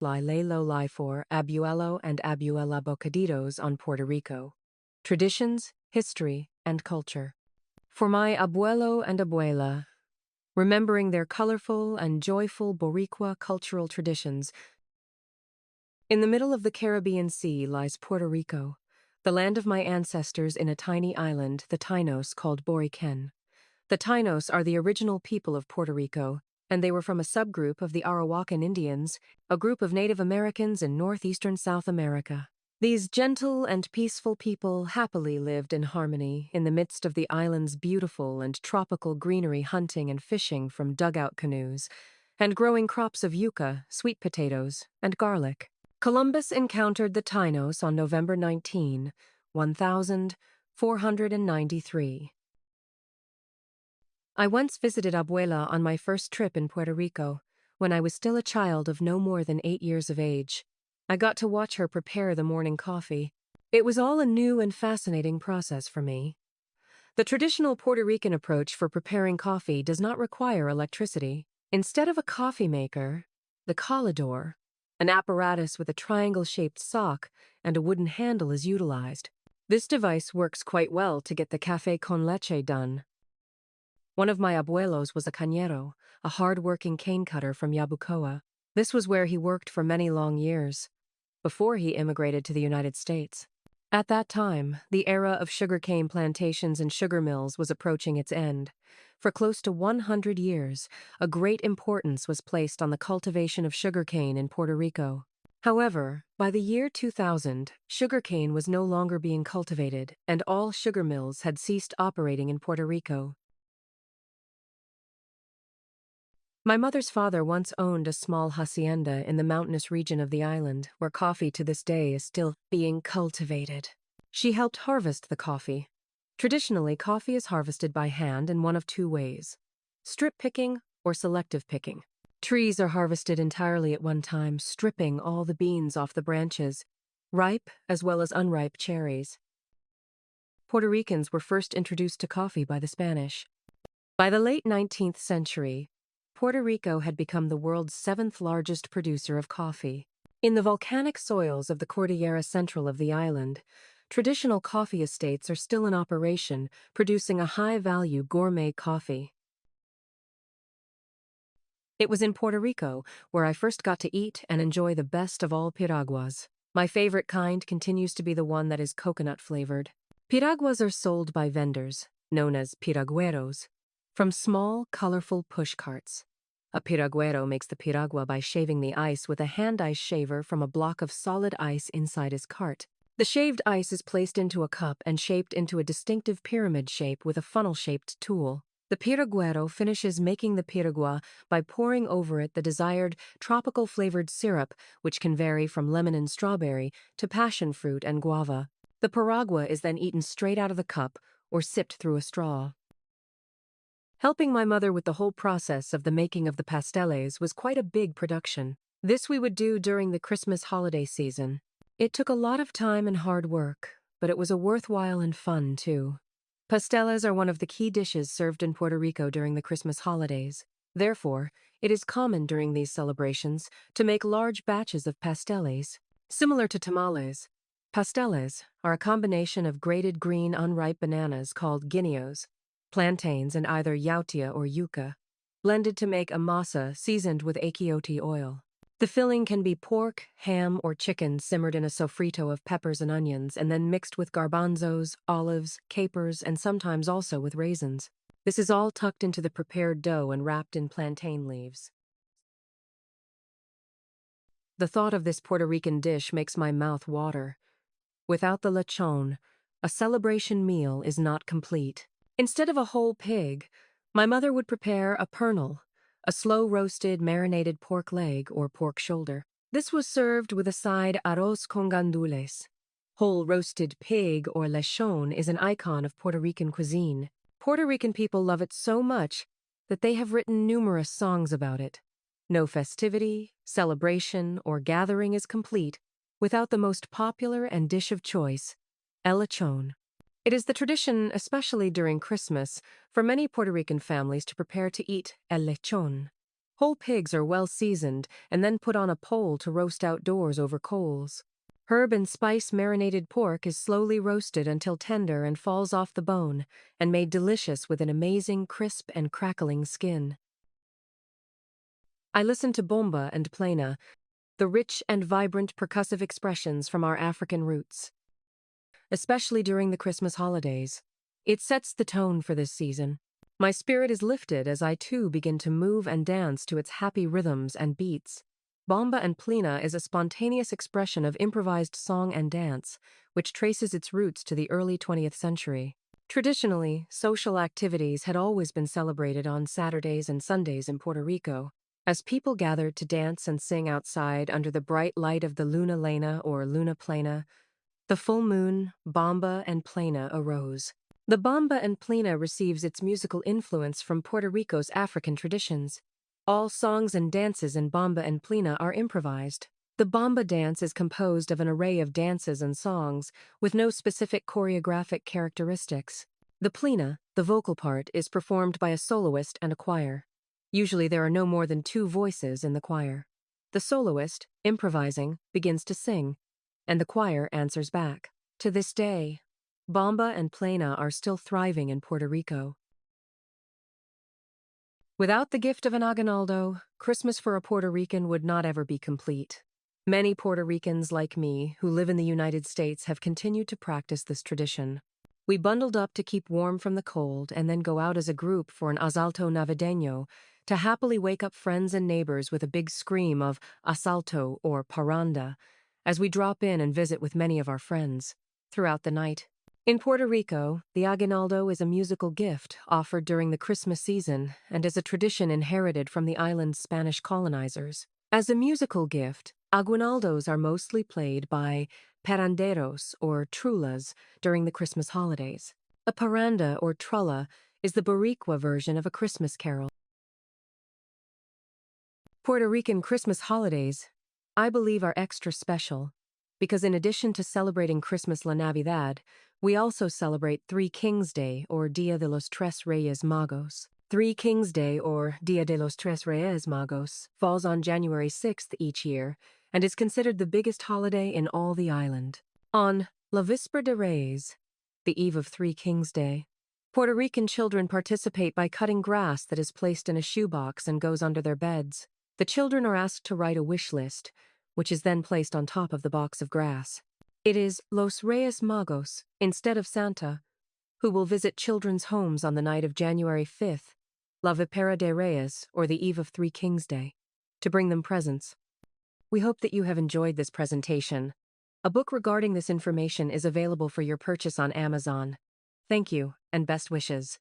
Lilo for Abuelo and Abuela Bocaditos on Puerto Rico. Traditions, history, and culture. For my abuelo and abuela, remembering their colorful and joyful Boricua cultural traditions. In the middle of the Caribbean Sea lies Puerto Rico, the land of my ancestors in a tiny island, the Tainos, called Boriken. The Tainos are the original people of Puerto Rico, and they were from a subgroup of the Arawakan Indians, a group of Native Americans in northeastern South America. These gentle and peaceful people happily lived in harmony in the midst of the island's beautiful and tropical greenery, hunting and fishing from dugout canoes, and growing crops of yucca, sweet potatoes, and garlic. Columbus encountered the Tainos on November 19, 1493. I once visited Abuela on my first trip in Puerto Rico, when I was still a child of no more than 8 years of age. I got to watch her prepare the morning coffee. It was all a new and fascinating process for me. The traditional Puerto Rican approach for preparing coffee does not require electricity. Instead of a coffee maker, the colador, an apparatus with a triangle-shaped sock and a wooden handle, is utilized. This device works quite well to get the café con leche done. One of my abuelos was a cañero, a hard-working cane cutter from Yabucoa. This was where he worked for many long years, before he immigrated to the United States. At that time, the era of sugarcane plantations and sugar mills was approaching its end. For close to 100 years, a great importance was placed on the cultivation of sugarcane in Puerto Rico. However, by the year 2000, sugarcane was no longer being cultivated, and all sugar mills had ceased operating in Puerto Rico. My mother's father once owned a small hacienda in the mountainous region of the island, where coffee to this day is still being cultivated. She helped harvest the coffee. Traditionally, coffee is harvested by hand in one of two ways: strip picking or selective picking. Trees are harvested entirely at one time, stripping all the beans off the branches, ripe as well as unripe cherries. Puerto Ricans were first introduced to coffee by the Spanish. By the late 19th century, Puerto Rico had become the world's 7th largest producer of coffee. In the volcanic soils of the Cordillera Central of the island, traditional coffee estates are still in operation, producing a high-value gourmet coffee. It was in Puerto Rico where I first got to eat and enjoy the best of all piraguas. My favorite kind continues to be the one that is coconut-flavored. Piraguas are sold by vendors, known as piragueros, from small, colorful push carts. A piraguero makes the piragua by shaving the ice with a hand ice shaver from a block of solid ice inside his cart. The shaved ice is placed into a cup and shaped into a distinctive pyramid shape with a funnel-shaped tool. The piraguero finishes making the piragua by pouring over it the desired tropical-flavored syrup, which can vary from lemon and strawberry to passion fruit and guava. The piragua is then eaten straight out of the cup or sipped through a straw. Helping my mother with the whole process of the making of the pasteles was quite a big production. This we would do during the Christmas holiday season. It took a lot of time and hard work, but it was a worthwhile and fun too. Pasteles are one of the key dishes served in Puerto Rico during the Christmas holidays. Therefore, it is common during these celebrations to make large batches of pasteles. Similar to tamales, pasteles are a combination of grated green unripe bananas called guineos, plantains, and either yautía or yuca, blended to make a masa seasoned with achiote oil. The filling can be pork, ham, or chicken simmered in a sofrito of peppers and onions and then mixed with garbanzos, olives, capers, and sometimes also with raisins. This is all tucked into the prepared dough and wrapped in plantain leaves. The thought of this Puerto Rican dish makes my mouth water. Without the lechon, a celebration meal is not complete. Instead of a whole pig, my mother would prepare a pernil, a slow-roasted marinated pork leg or pork shoulder. This was served with a side arroz con gandules. Whole roasted pig or lechon is an icon of Puerto Rican cuisine. Puerto Rican people love it so much that they have written numerous songs about it. No festivity, celebration, or gathering is complete without the most popular and dish of choice, el lechon. It is the tradition, especially during Christmas, for many Puerto Rican families to prepare to eat el lechon, Whole pigs are well seasoned and then put on a pole to roast outdoors over coals. Herb and spice marinated pork is slowly roasted until tender and falls off the bone, and made delicious with an amazing crisp and crackling skin. I listen to bomba and plena, the rich and vibrant percussive expressions from our African roots, especially during the Christmas holidays. It sets the tone for this season. My spirit is lifted as I too begin to move and dance to its happy rhythms and beats. Bomba and plena is a spontaneous expression of improvised song and dance, which traces its roots to the early 20th century. Traditionally, social activities had always been celebrated on Saturdays and Sundays in Puerto Rico, as people gathered to dance and sing outside under the bright light of the luna lena or luna plena. The full moon, bomba and plena arose. The bomba and plena receives its musical influence from Puerto Rico's African traditions. All songs and dances in bomba and plena are improvised. The bomba dance is composed of an array of dances and songs, with no specific choreographic characteristics. The plena, the vocal part, is performed by a soloist and a choir. Usually there are no more than 2 voices in the choir. The soloist, improvising, begins to sing, and the choir answers back. To this day, bomba and plena are still thriving in Puerto Rico. Without the gift of an aguinaldo, Christmas for a Puerto Rican would not ever be complete. Many Puerto Ricans like me who live in the United States have continued to practice this tradition. We bundled up to keep warm from the cold and then go out as a group for an asalto navideño to happily wake up friends and neighbors with a big scream of asalto or parranda as we drop in and visit with many of our friends throughout the night. In Puerto Rico, the aguinaldo is a musical gift offered during the Christmas season and is a tradition inherited from the island's Spanish colonizers. As a musical gift, aguinaldos are mostly played by parranderos or trullas during the Christmas holidays. A parranda or trulla is the Boricua version of a Christmas carol. Puerto Rican Christmas holidays, I believe, are extra special because in addition to celebrating Christmas La Navidad, we also celebrate Three Kings Day or Dia de los Tres Reyes Magos. Three Kings Day or Dia de los Tres Reyes Magos falls on January 6th each year and is considered the biggest holiday in all the island. On La Víspera de Reyes, the eve of Three Kings Day, Puerto Rican children participate by cutting grass that is placed in a shoebox and goes under their beds. The children are asked to write a wish list, which is then placed on top of the box of grass. It is Los Reyes Magos, instead of Santa, who will visit children's homes on the night of January 5th, La Víspera de Reyes, or the eve of Three Kings Day, to bring them presents. We hope that you have enjoyed this presentation. A book regarding this information is available for your purchase on Amazon. Thank you, and best wishes.